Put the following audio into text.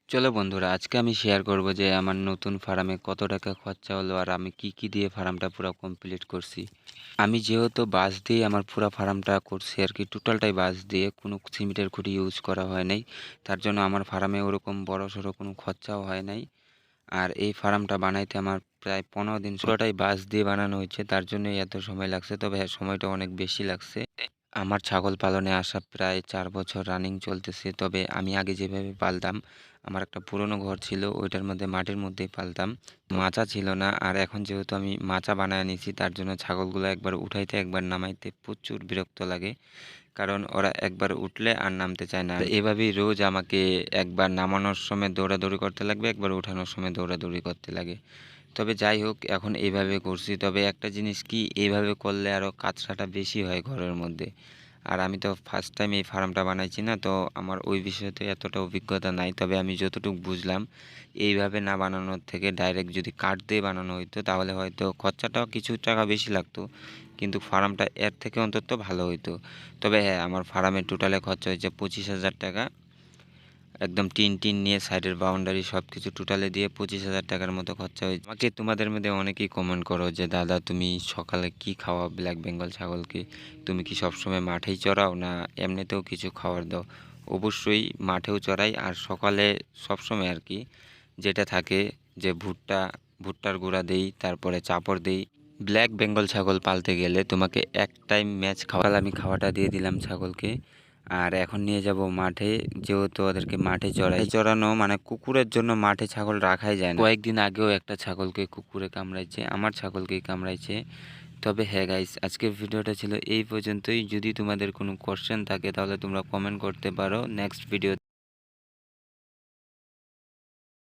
চলো বন্ধুরা, আজকে আমি শেয়ার করব যে আমার নতুন ফার্মে কত টাকা খরচা হলো আর আমি কি কি দিয়ে ফার্মটা পুরো কমপ্লিট করছি। আমি যেহেতু বাঁশ দিয়ে আমার পুরো ফার্মটা করছি আর কি, টোটালটাই বাঁশ দিয়ে, কোনো সিমেন্টের খুঁটি ইউজ করা হয় নাই। তার জন্য আমার ফার্মে ওরকম বড় সড়ো কোনো খরচাও হয় নাই। আর এই ফার্মটা বানাইতে আমার প্রায় 15 দিন, পুরোটাই বাঁশ দিয়ে বানানো হয়েছে, তার জন্যই এত সময় লাগছে। তবে হ্যাঁ, সময়টা অনেক বেশি লাগছে। আমার ছাগল পালনে আসা প্রায় 4 বছর রানিং চলতেছে। তবে আমি আগে যেভাবে পালতাম, আমার একটা পুরনো ঘর ছিল, ওইটার মধ্যে মাটির মধ্যেই পালতাম, মাচা ছিল না। আর এখন যেহেতু আমি মাচা বানায় নিছি, তার জন্য ছাগলগুলো একবার উঠাইতে একবার নামাইতে প্রচুর বিরক্ত লাগে, কারণ ওরা একবার উঠলে আর নামতে চায় না। আর এভাবেই রোজ আমাকে একবার নামানোর সময় দৌড়াদৌড়ি করতে লাগবে, একবার উঠানোর সময় দৌড়াদৌড়ি করতে লাগে। তবে যাই হোক, এখন এইভাবে করছি। তবে একটা জিনিস কি, এইভাবে করলে আরও কাজটা বেশি হয় ঘরের মধ্যে। আর আমি তো ফার্স্ট টাইম এই ফার্মটা বানাইছি না, তো আমার ওই বিষয়তে এতটা অভিজ্ঞতা নাই। তবে আমি যতটুকু বুঝলাম, এইভাবে না বানানোর থেকে ডাইরেক্ট যদি কাঠ দিয়ে বানানো হইতো তাহলে হয়তো খরচাটাও কিছু টাকা বেশি লাগতো, কিন্তু ফার্মটা এর থেকে অন্তত ভালো হইতো। তবে হ্যাঁ, আমার ফার্মের টোটালে খরচা হয়েছে 25,000 টাকা। একদম টিন টিন নিয়ে সাইডের বাউন্ডারি সব কিছু টোটালে দিয়ে 25,000 টাকার মতো খরচা হয়েছে। আমাকে তোমাদের মধ্যে অনেকেই কমেন্ট করো যে দাদা, তুমি সকালে কি খাওয়া ব্ল্যাক বেঙ্গল ছাগলকে? তুমি কি সবসময় মাঠেই চড়াও না এমনিতেও কিছু খাবার দাও? অবশ্যই মাঠেও চড়াই, আর সকালে সবসময় আর কি যেটা থাকে, যে ভুট্টার গুঁড়া দেই, তারপরে চাপড় দেই। ব্ল্যাক বেঙ্গল ছাগল পালতে গেলে তোমাকে এক টাইম ম্যাচ খাওয়াল, আমি খাওয়াটা দিয়ে দিলাম ছাগলকে। আর এখন নিয়ে যাব মাঠে, যেহেতু ওদেরকে মাঠে চড়ানো মানে কুকুরের জন্য মাঠে ছাগল রাখাই যায় না। কয়েকদিন আগেও একটা ছাগলকে কুকুরে কামড়াইছে, আমার ছাগলকেই কামড়াইছে। তবে হ্যাঁ গাইস, আজকের ভিডিওটা ছিল এই পর্যন্তই। যদি তোমাদের কোনো কোশ্চেন থাকে তাহলে তোমরা কমেন্ট করতে পারো, নেক্সট ভিডিও